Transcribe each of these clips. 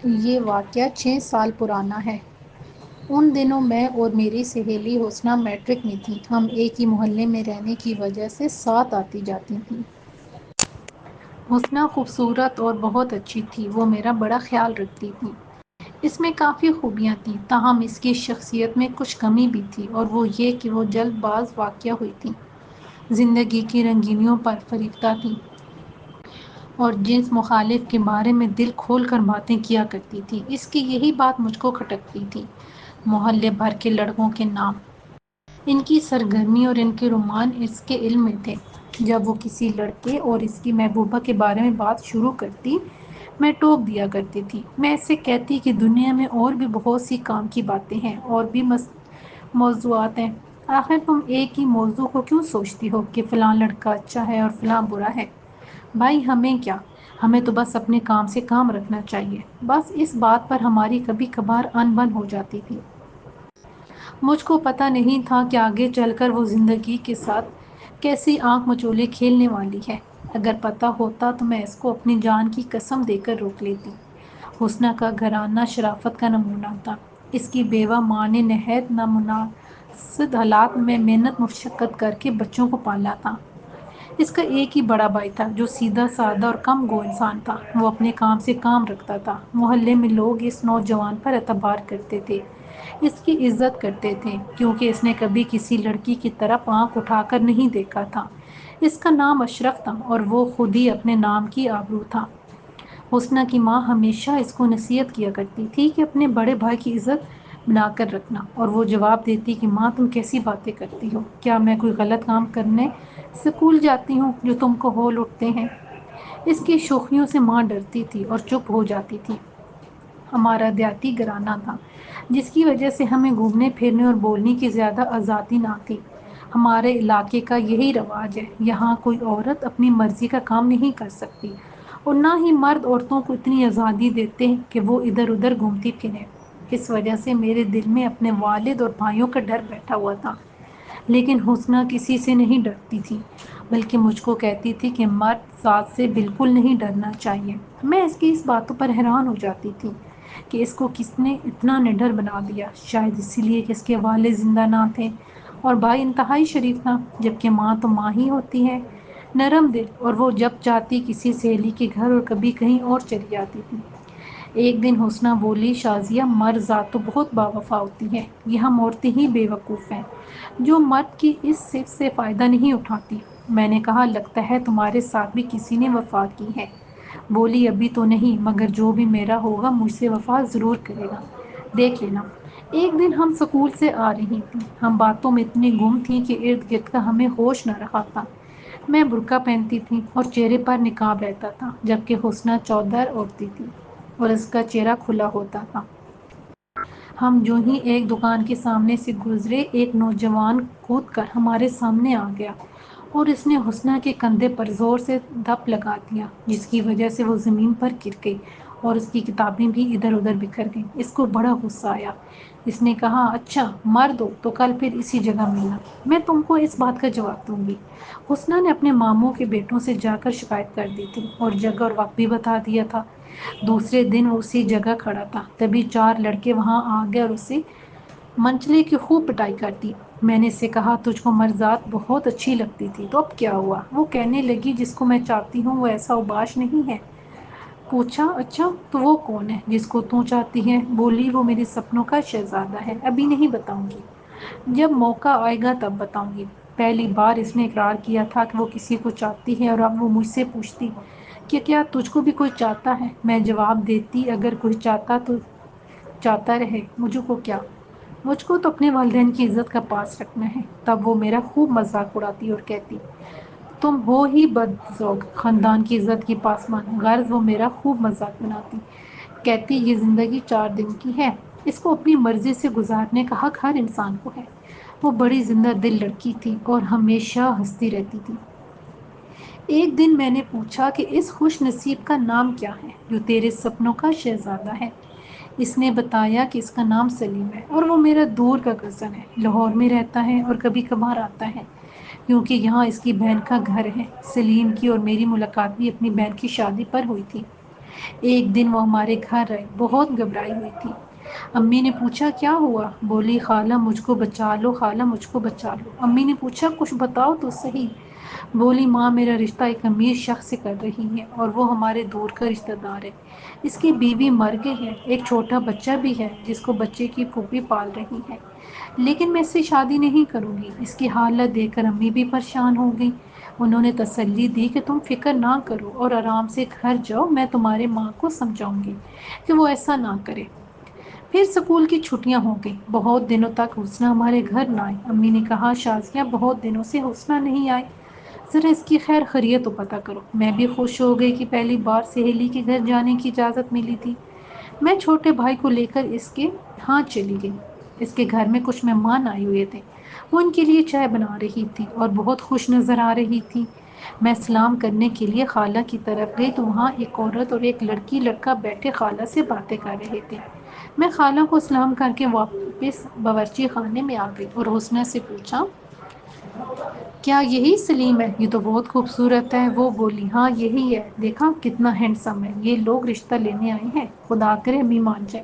یہ واقعہ 6 سال پرانا ہے۔ ان دنوں میں اور میری سہیلی حسنہ میٹرک میں تھی۔ ہم ایک ہی محلے میں رہنے کی وجہ سے ساتھ آتی جاتی تھیں۔ حسنہ خوبصورت اور بہت اچھی تھی۔ وہ میرا بڑا خیال رکھتی تھی۔ اس میں کافی خوبیاں تھیں، تاہم اس کی شخصیت میں کچھ کمی بھی تھی، اور وہ یہ کہ وہ جلد باز واقع ہوئی تھی، زندگی کی رنگینیوں پر فریفتہ تھی اور جنس مخالف کے بارے میں دل کھول کر باتیں کیا کرتی تھی۔ اس کی یہی بات مجھ کو کھٹکتی تھی۔ محلے بھر کے لڑکوں کے نام، ان کی سرگرمی اور ان کے رومان اس کے علم میں تھے۔ جب وہ کسی لڑکے اور اس کی محبوبہ کے بارے میں بات شروع کرتی، میں ٹوک دیا کرتی تھی۔ میں اس سے کہتی کہ دنیا میں اور بھی بہت سی کام کی باتیں ہیں، اور بھی موضوعات ہیں۔ آخر تم ایک ہی موضوع کو کیوں سوچتی ہو کہ فلاں لڑکا اچھا ہے اور فلاں برا ہے؟ بھائی ہمیں کیا، ہمیں تو بس اپنے کام سے کام رکھنا چاہیے۔ بس اس بات پر ہماری کبھی کبھار ان بن ہو جاتی تھی۔ مجھ کو پتہ نہیں تھا کہ آگے چل کر وہ زندگی کے ساتھ کیسی آنکھ مچولے کھیلنے والی ہے۔ اگر پتہ ہوتا تو میں اس کو اپنی جان کی قسم دے کر روک لیتی۔ حسنہ کا گھرانہ شرافت کا نمونہ تھا۔ اس کی بیوہ ماں نے نہایت نامناسب حالات میں محنت مشقت کر کے بچوں کو پالا تھا۔ اس کا ایک ہی بڑا بھائی تھا جو سیدھا سادہ اور کم گو انسان تھا۔ وہ اپنے کام سے کام رکھتا تھا۔ محلے میں لوگ اس نوجوان پر اعتبار کرتے تھے، اس کی عزت کرتے تھے، کیونکہ اس نے کبھی کسی لڑکی کی طرف آنکھ اٹھا کر نہیں دیکھا تھا۔ اس کا نام اشرف تھا اور وہ خود ہی اپنے نام کی آبرو تھا۔ حسنہ کی ماں ہمیشہ اس کو نصیحت کیا کرتی تھی کہ اپنے بڑے بھائی کی عزت بنا کر رکھنا، اور وہ جواب دیتی کہ ماں تم کیسی باتیں کرتی ہو؟ کیا میں کوئی غلط کام کرنے اسکول جاتی ہوں جو تم کو ہول اٹھتے ہیں؟ اس کی شوخیوں سے ماں ڈرتی تھی اور چپ ہو جاتی تھی۔ ہمارا دیہاتی گھرانہ تھا، جس کی وجہ سے ہمیں گھومنے پھرنے اور بولنے کی زیادہ آزادی نہ تھی۔ ہمارے علاقے کا یہی رواج ہے، یہاں کوئی عورت اپنی مرضی کا کام نہیں کر سکتی، اور نہ ہی مرد عورتوں کو اتنی آزادی دیتے ہیں کہ وہ ادھر ادھر گھومتی پھریں۔ اس وجہ سے میرے دل میں اپنے والد اور بھائیوں کا ڈر بیٹھا ہوا تھا۔ لیکن حسنہ کسی سے نہیں ڈرتی تھی، بلکہ مجھ کو کہتی تھی کہ مرد ذات سے بالکل نہیں ڈرنا چاہیے۔ میں اس کی اس باتوں پر حیران ہو جاتی تھی کہ اس کو کس نے اتنا نڈر بنا دیا۔ شاید اسی لیے کہ اس کے والد زندہ نہ تھے اور بھائی انتہائی شریف تھا، جبکہ ماں تو ماں ہی ہوتی ہے، نرم دل، اور وہ جب چاہتی کسی سہیلی کے گھر اور کبھی کہیں اور چلی جاتی تھی۔ ایک دن حسنہ بولی، شازیہ مرد ذات تو بہت باوفا ہوتی ہے، یہ ہم عورتیں ہی بے وقوف ہیں جو مرد کی اس صفت سے فائدہ نہیں اٹھاتی۔ میں نے کہا، لگتا ہے تمہارے ساتھ بھی کسی نے وفا کی ہے۔ بولی، ابھی تو نہیں، مگر جو بھی میرا ہوگا مجھ سے وفا ضرور کرے گا، دیکھ لینا۔ ایک دن ہم سکول سے آ رہی تھیں۔ ہم باتوں میں اتنی گم تھیں کہ ارد گرد کا ہمیں ہوش نہ رہا تھا۔ میں برقع پہنتی تھی اور چہرے پر نقاب رہتا تھا، جبکہ حسنہ چادر اوڑھتی تھی اور اس کا چہرہ کھلا ہوتا تھا۔ ہم جو ہی ایک دکان کے سامنے سے گزرے، ایک نوجوان کود کر ہمارے سامنے آ گیا اور اس نے حسنہ کے کندھے پر زور سے دھپ لگا دیا، جس کی وجہ سے وہ زمین پر گر گئی اور اس کی کتابیں بھی ادھر ادھر بکھر گئیں۔ اس کو بڑا غصہ آیا۔ اس نے کہا، اچھا مرد ہو تو کل پھر اسی جگہ ملنا، میں تم کو اس بات کا جواب دوں گی۔ حسنہ نے اپنے ماموں کے بیٹوں سے جا کر شکایت کر دی تھی اور جگہ اور وقت بھی بتا دیا تھا۔ دوسرے دن وہ اسی جگہ کھڑا تھا، تبھی 4 لڑکے وہاں آ گئے اور اسے منچلے کی خوب پٹائی کر دی۔ میں نے اس سے کہا، تجھ کو مرضات بہت اچھی لگتی تھی تو اب کیا ہوا؟ وہ کہنے لگی، جس کو میں چاہتی ہوں وہ ایسا اوباش نہیں ہے۔ پوچھا، اچھا تو وہ کون ہے جس کو تو چاہتی ہے؟ بولی، وہ میرے سپنوں کا شہزادہ ہے، ابھی نہیں بتاؤں گی، جب موقع آئے گا تب بتاؤں گی۔ پہلی بار اس نے اقرار کیا تھا کہ وہ کسی کو چاہتی ہے، اور اب وہ مجھ سے پوچھتی کہ کیا تجھ کو بھی کوئی چاہتا ہے؟ میں جواب دیتی، اگر کوئی چاہتا تو چاہتا رہے، مجھ کو کیا، مجھ کو تو اپنے والدین کی عزت کا پاس رکھنا ہے۔ تب وہ میرا خوب مذاق اڑاتی اور کہتی، تم ہو ہی بدذوق، خاندان کی عزت کی پاسبان۔ غرض وہ میرا خوب مذاق بناتی، کہتی، یہ زندگی 4 دن کی ہے، اس کو اپنی مرضی سے گزارنے کا حق ہر انسان کو ہے۔ وہ بڑی زندہ دل لڑکی تھی اور ہمیشہ ہنستی رہتی تھی۔ ایک دن میں نے پوچھا کہ اس خوش نصیب کا نام کیا ہے جو تیرے سپنوں کا شہزادہ ہے؟ اس نے بتایا کہ اس کا نام سلیم ہے اور وہ میرا دور کا کزن ہے، لاہور میں رہتا ہے اور کبھی کبھار آتا ہے، کیونکہ یہاں اس کی بہن کا گھر ہے۔ سلیم کی اور میری ملاقات بھی اپنی بہن کی شادی پر ہوئی تھی۔ ایک دن وہ ہمارے گھر آئی، بہت گھبرائی ہوئی تھی۔ امی نے پوچھا کیا ہوا؟ بولی خالہ مجھ کو بچا لو، خالہ مجھ کو بچا لو۔ امی نے پوچھا کچھ بتاؤ تو صحیح۔ بولی ماں میرا رشتہ ایک امیر شخص سے کر رہی ہے اور وہ ہمارے دور کا رشتہ دار ہے۔ اس کی بیوی مر گئی ہے، ایک چھوٹا بچہ بھی ہے جس کو بچے کی پھوپھی پال رہی ہے، لیکن میں اس سے شادی نہیں کروں گی۔ اس کی حالت دیکھ کر امی بھی پریشان ہو گئی۔ انہوں نے تسلی دی کہ تم فکر نہ کرو اور آرام سے گھر جاؤ، میں تمہارے ماں کو سمجھاؤں گی کہ وہ ایسا نہ کرے۔ پھر اسکول کی چھٹیاں ہو گئی، بہت دنوں تک حسنہ ہمارے گھر نہ آئی۔ امی نے کہا شازیہ بہت دنوں سے حسنہ نہیں آئی، ذرا اس کی خیر خیریت تو پتہ کرو۔ میں بھی خوش ہو گئی کہ پہلی بار سہیلی کے گھر جانے کی اجازت ملی تھی۔ میں چھوٹے بھائی کو لے کر اس کے ہاں چلی گئی۔ اس کے گھر میں کچھ مہمان آئے ہوئے تھے، وہ ان کے لیے چائے بنا رہی تھی اور بہت خوش نظر آ رہی تھی۔ میں سلام کرنے کے لیے خالہ کی طرف گئی تو وہاں ایک عورت اور ایک لڑکی لڑکا بیٹھے خالہ سے باتیں کر رہے تھے۔ میں خالہ کو سلام کر کے واپس باورچی خانے میں آ گئی اور حسنہ سے پوچھا کیا یہی سلیم ہے؟ یہ تو بہت خوبصورت ہے۔ وہ بولی ہاں یہی ہے، دیکھا کتنا ہینڈسم ہے، یہ لوگ رشتہ لینے آئے ہیں، خدا کرے امی مان جائے،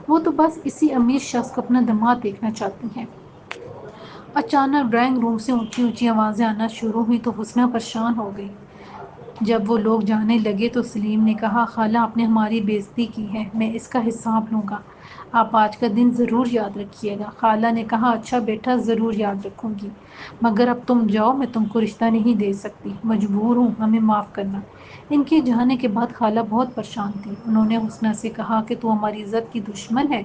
وہ تو بس اسی امیر شخص کو اپنا داماد دیکھنا چاہتی ہیں۔ اچانک ڈرائنگ روم سے اونچی اونچی آوازیں آنا شروع ہوئی تو حسنہ پریشان ہو گئی۔ جب وہ لوگ جانے لگے تو سلیم نے کہا خالہ آپ نے ہماری بے عزتی کی ہے، میں اس کا حساب لوں گا، آپ آج کا دن ضرور یاد رکھیے گا۔ خالہ نے کہا اچھا بیٹا ضرور یاد رکھوں گی، مگر اب تم جاؤ، میں تم کو رشتہ نہیں دے سکتی، مجبور ہوں، ہمیں معاف کرنا۔ ان کے جانے کے بعد خالہ بہت پریشان تھی۔ انہوں نے حسنہ سے کہا کہ تو ہماری عزت کی دشمن ہے،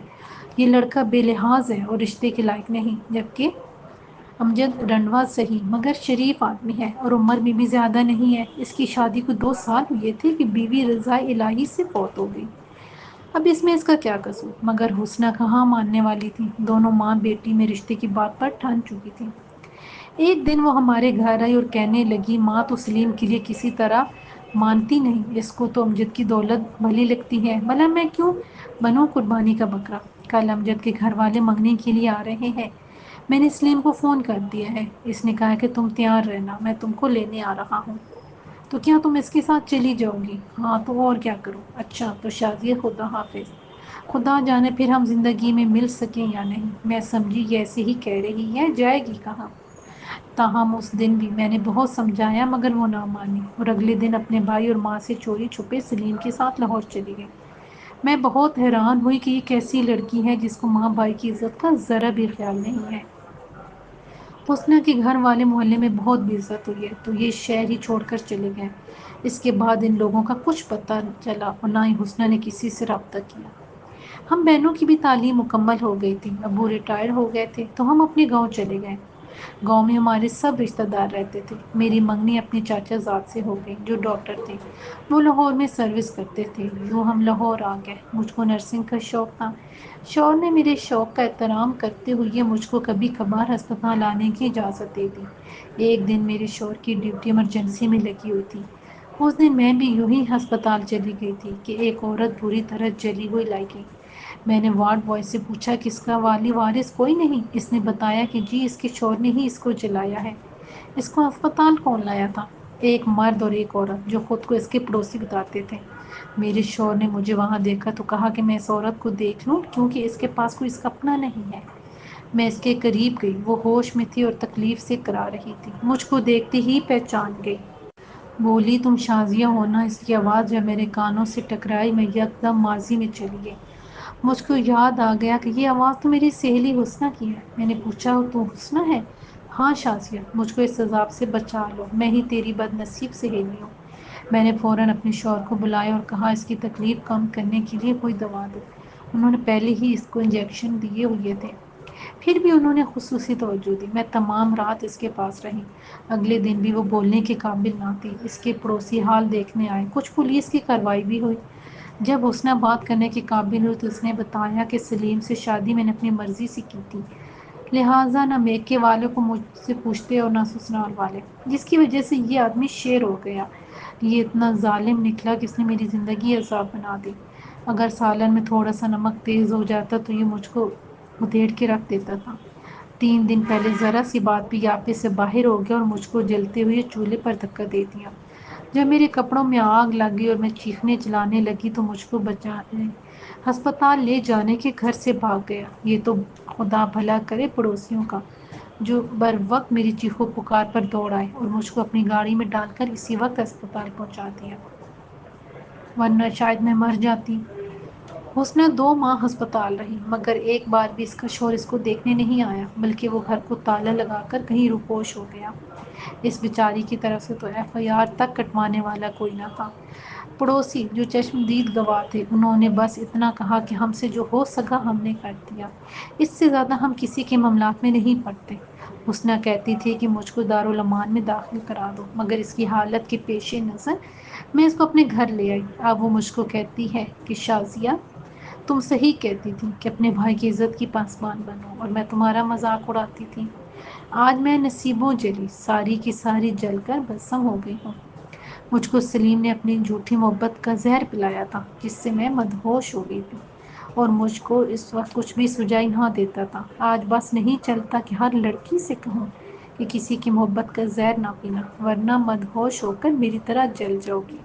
یہ لڑکا بے لحاظ ہے اور رشتے کے لائق نہیں، جبکہ امجد رنڈوا صحیح مگر شریف آدمی ہے اور عمر میں بھی زیادہ نہیں ہے۔ اس کی شادی کو 2 سال ہوئے تھے کہ بیوی رضا الہی سے فوت ہو گئی، اب اس میں اس کا کیا قصور؟ مگر حسنہ کہاں ماننے والی تھی، دونوں ماں بیٹی میں رشتے کی بات پر ٹھن چکی تھی۔ ایک دن وہ ہمارے گھر آئی اور کہنے لگی ماں تو سلیم کے لیے کسی طرح مانتی نہیں، اس کو تو امجد کی دولت بھلی لگتی ہے، بھلا میں کیوں بنوں قربانی کا بکرا؟ کل امجد کے گھر والے منگنے کے لیے آ رہے ہیں، میں نے سلیم کو فون کر دیا ہے، اس نے کہا کہ تم تیار رہنا، میں تم کو لینے آ رہا ہوں۔ تو کیا تم اس کے ساتھ چلی جاؤ گی؟ ہاں تو اور کیا کروں۔ اچھا تو شازیہ خدا حافظ، خدا جانے پھر ہم زندگی میں مل سکیں یا نہیں۔ میں سمجھی یہ ایسے ہی کہہ رہی ہے، جائے گی کہاں؟ تاہم اس دن بھی میں نے بہت سمجھایا مگر وہ نہ مانی اور اگلے دن اپنے بھائی اور ماں سے چوری چھپے سلیم کے ساتھ لاہور چلی گئی۔ میں بہت حیران ہوئی کہ یہ کیسی لڑکی ہے جس کو ماں بائی کی عزت کا ذرا بھی خیال نہیں ہے۔ حسنہ کے گھر والے محلے میں بہت بے عزت ہوئی ہے تو یہ شہر ہی چھوڑ کر چلے گئے۔ اس کے بعد ان لوگوں کا کچھ پتہ چلا اور نہ ہی حسنہ نے کسی سے رابطہ کیا۔ ہم بہنوں کی بھی تعلیم مکمل ہو گئی تھی، ابو ریٹائر ہو گئے تھے تو ہم اپنے گاؤں چلے گئے۔ گاؤں میں ہمارے سب رشتہ دار رہتے تھے۔ میری منگنی اپنے چاچا زاد سے ہو گئی جو ڈاکٹر تھے، وہ لاہور میں سروس کرتے تھے۔ یوں ہم لاہور آ گئے۔ مجھ کو نرسنگ کا شوق تھا، شوہر نے میرے شوق کا احترام کرتے ہوئے مجھ کو کبھی کبھار ہسپتال آنے کی اجازت دے دی۔ ایک دن میرے شوہر کی ڈیوٹی ایمرجنسی میں لگی ہوئی تھی، اس دن میں بھی یوں ہی ہسپتال چلی گئی تھی کہ ایک عورت بری طرح جلی ہوئی لائی گئی۔ میں نے وارڈ بوائے سے پوچھا کہ اس کا والی وارث کوئی نہیں؟ اس نے بتایا کہ جی اس کے شوہر نے ہی اس کو جلایا ہے۔ اس کو ہسپتال کون لایا تھا؟ ایک مرد اور ایک عورت جو خود کو اس کے پڑوسی بتاتے تھے۔ میرے شوہر نے مجھے وہاں دیکھا تو کہا کہ میں اس عورت کو دیکھ لوں کیونکہ اس کے پاس کوئی اس کا اپنا نہیں ہے۔ میں اس کے قریب گئی، وہ ہوش میں تھی اور تکلیف سے کرا رہی تھی، مجھ کو دیکھتے ہی پہچان گئی۔ بولی تم شازیہ ہو نا؟ اس کی آواز جب میرے کانوں سے ٹکرائی میں یکدم ماضی میں چلی گئی۔ مجھ کو یاد آ گیا کہ یہ آواز تو میری سہیلی حسنہ کی ہے۔ میں نے پوچھا تو حسنہ ہے؟ ہاں شازیہ، مجھ کو اس عذاب سے بچا لو، میں ہی تیری بد نصیب سہیلی ہوں۔ میں نے فوراً اپنے شوہر کو بلایا اور کہا اس کی تکلیف کم کرنے کے لیے کوئی دوا دو۔ انہوں نے پہلے ہی اس کو انجیکشن دیے ہوئے تھے، پھر بھی انہوں نے خصوصی توجہ دی۔ میں تمام رات اس کے پاس رہی۔ اگلے دن بھی وہ بولنے کے قابل نہ تھی۔ اس کے پڑوسی حال دیکھنے آئے، کچھ پولیس کی کارروائی بھی ہوئی۔ جب حسنہ بات کرنے کے قابل ہوئی تو اس نے بتایا کہ سلیم سے شادی میں نے اپنی مرضی سے کی تھی، لہٰذا نہ میکے والے کو مجھ سے پوچھتے اور نہ سسرال والے، جس کی وجہ سے یہ آدمی شیر ہو گیا۔ یہ اتنا ظالم نکلا کہ اس نے میری زندگی عذاب بنا دی۔ اگر سالن میں تھوڑا سا نمک تیز ہو جاتا تو یہ مجھ کو ادھیڑ کے رکھ دیتا تھا۔ 3 دن پہلے ذرا سی بات پہ یہ آپے سے باہر ہو گیا اور مجھ کو جلتے ہوئے چولہے پر دھکا دے دیا۔ جب میرے کپڑوں میں آگ لگی اور میں چیخنے چلانے لگی تو مجھ کو بچانے ہسپتال لے جانے کے گھر سے بھاگ گیا۔ یہ تو خدا بھلا کرے پڑوسیوں کا، جو بر وقت میری چیخو پکار پر دوڑ آئے اور مجھ کو اپنی گاڑی میں ڈال کر اسی وقت اسپتال پہنچا دیا، ورنہ شاید میں مر جاتی۔ حسنہ 2 ماہ ہسپتال رہی، مگر ایک بار بھی اس کا شوہر اس کو دیکھنے نہیں آیا، بلکہ وہ گھر کو تالا لگا کر کہیں روپوش ہو گیا۔ اس بیچاری کی طرف سے تو FIR تک کٹوانے والا کوئی نہ تھا۔ پڑوسی جو چشمدید گواہ تھے، انہوں نے بس اتنا کہا کہ ہم سے جو ہو سکا ہم نے کر دیا، اس سے زیادہ ہم کسی کے معاملات میں نہیں پڑتے۔ حسنہ کہتی تھی کہ مجھ کو دارالامان میں داخل کرا دو، مگر اس کی حالت کے پیش نظر میں اس کو اپنے گھر لے آئی۔ اب وہ مجھ کو کہتی ہے کہ شازیہ، تم صحیح کہتی تھی کہ اپنے بھائی کی عزت کی پاسبان بنو، اور میں تمہارا مذاق اڑاتی تھی۔ آج میں نصیبوں جلی، ساری کی ساری جل کر بھسم ہو گئی ہوں۔ مجھ کو سلیم نے اپنی جھوٹی محبت کا زہر پلایا تھا، جس سے میں مدہوش ہو گئی تھی، اور مجھ کو اس وقت کچھ بھی سجائی نہ دیتا تھا۔ آج بس نہیں چلتا کہ ہر لڑکی سے کہوں کہ کسی کی محبت کا زہر نہ پینا، ورنہ مدہوش ہو کر میری طرح جل جاؤ گی۔